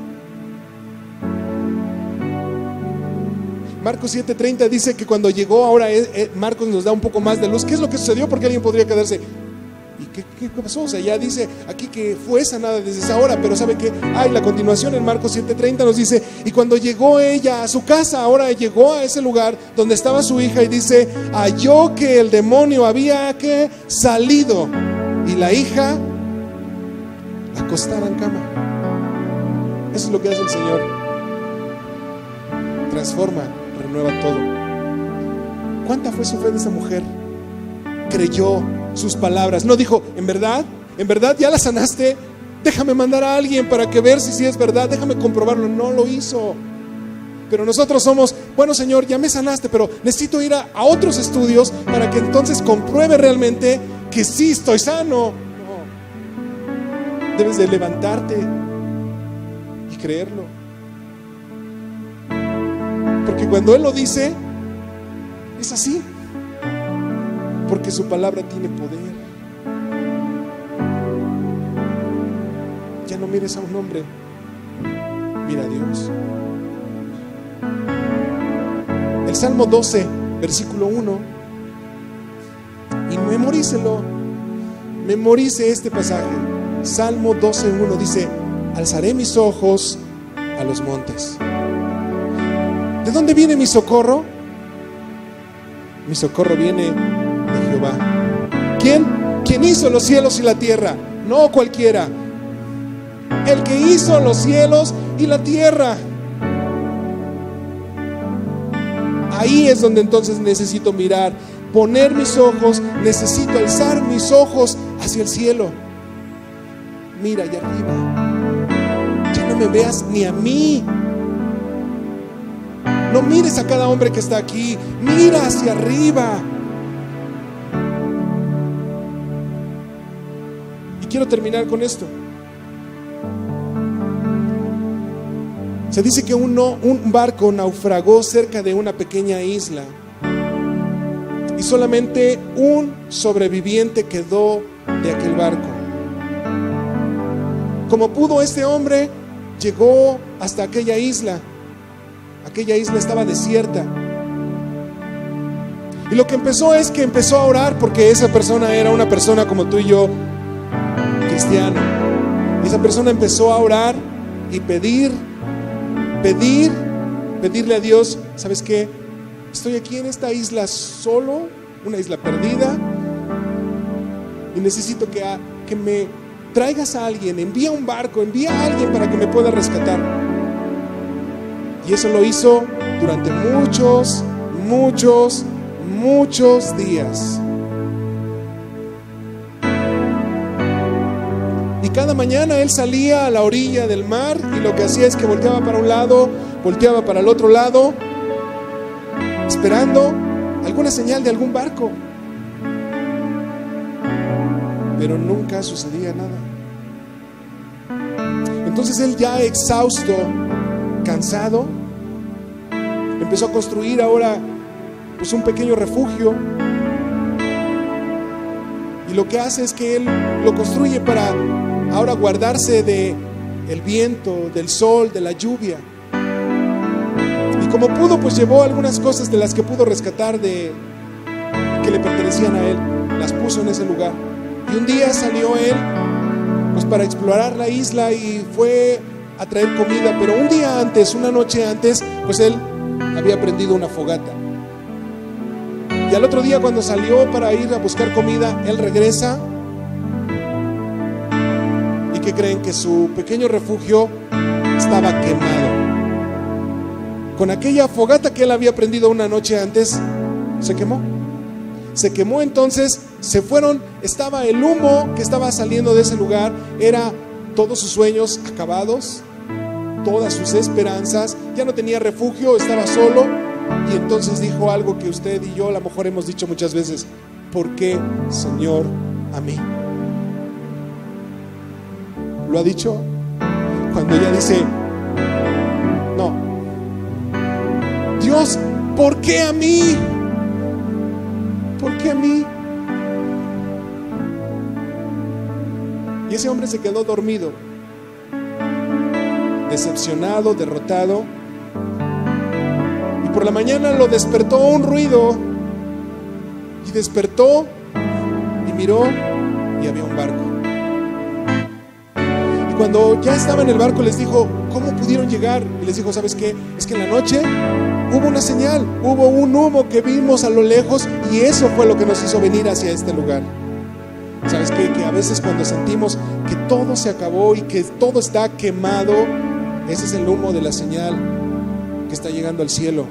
Marcos 7:30 dice que cuando llegó, ahora Marcos nos da un poco más de luz. ¿Qué es lo que sucedió? Porque alguien podría quedarse, ¿y qué pasó? Ya dice aquí que fue sanada desde esa hora, pero ¿sabe qué? La continuación en Marcos 7:30 nos dice, y cuando llegó ella a su casa, ahora llegó a ese lugar donde estaba su hija y dice, halló que el demonio había salido y la hija acostada en cama. Eso es lo que hace el Señor. Transforma, renueva todo. ¿Cuánta fue su fe de esa mujer? Creyó sus palabras. No dijo, ¿en verdad ya la sanaste? Déjame mandar a alguien para que ver si es verdad, déjame comprobarlo. No lo hizo. Pero nosotros somos, bueno, Señor, ya me sanaste, pero necesito ir a otros estudios para que entonces compruebe realmente que sí estoy sano. No. Debes de levantarte y creerlo. Porque cuando Él lo dice, es así. Porque su palabra tiene poder. Ya no mires a un hombre, mira a Dios. El Salmo 12, versículo 1, y memorice este pasaje. Salmo 12, 1 dice: alzaré mis ojos a los montes. ¿De dónde viene mi socorro? Mi socorro viene de Jehová. ¿Quién hizo los cielos y la tierra? No cualquiera. El que hizo los cielos y la tierra. Ahí es donde entonces necesito mirar, poner mis ojos, necesito alzar mis ojos hacia el cielo. Mira allá arriba. Ya no me veas ni a mí. No mires a cada hombre que está aquí. Mira hacia arriba. Y quiero terminar con esto. Se dice que un barco naufragó cerca de una pequeña isla y solamente un sobreviviente quedó de aquel barco. Como pudo, este hombre llegó hasta aquella isla. Aquella isla estaba desierta. Y lo que empezó es que empezó a orar, porque esa persona era una persona como tú y yo, cristiana. Y esa persona empezó a orar y pedirle a Dios: ¿sabes qué? Estoy aquí en esta isla solo, una isla perdida, y necesito que me traigas a alguien. Envía un barco, envía a alguien para que me pueda rescatar. Y eso lo hizo durante muchos días. Y cada mañana él salía a la orilla del mar y lo que hacía es que volteaba para un lado, volteaba para el otro lado, esperando alguna señal de algún barco. Pero nunca sucedía nada. Entonces él, ya exhausto, cansado, empezó a construir ahora pues un pequeño refugio. Y lo que hace es que él lo construye para ahora guardarse de el viento, del sol, de la lluvia. Y como pudo, pues llevó algunas cosas de las que pudo rescatar que le pertenecían a él, las puso en ese lugar. Y un día salió él pues para explorar la isla y fue a traer comida, pero un día antes, una noche antes, pues él había prendido una fogata. Y al otro día, cuando salió para ir a buscar comida, él regresa. ¿Y qué creen? Que su pequeño refugio estaba quemado. Con aquella fogata que él había prendido una noche antes, se quemó. Se quemó, entonces se fueron, estaba el humo que estaba saliendo de ese lugar, era todos sus sueños acabados, todas sus esperanzas, ya no tenía refugio, estaba solo. Y entonces dijo algo que usted y yo a lo mejor hemos dicho muchas veces: ¿por qué, Señor, a mí? ¿Lo ha dicho? Cuando ella dice: no, Dios, ¿por qué a mí? ¿Por qué a mí? Y ese hombre se quedó dormido, decepcionado, derrotado. Y por la mañana lo despertó un ruido. Y despertó y miró, y había un barco. Y cuando ya estaba en el barco les dijo: ¿cómo pudieron llegar? Y les dijo: ¿sabes qué? Es que en la noche hubo una señal, hubo un humo que vimos a lo lejos, y eso fue lo que nos hizo venir hacia este lugar. ¿Sabes qué? Que a veces cuando sentimos que todo se acabó y que todo está quemado, ese es el humo de la señal que está llegando al cielo.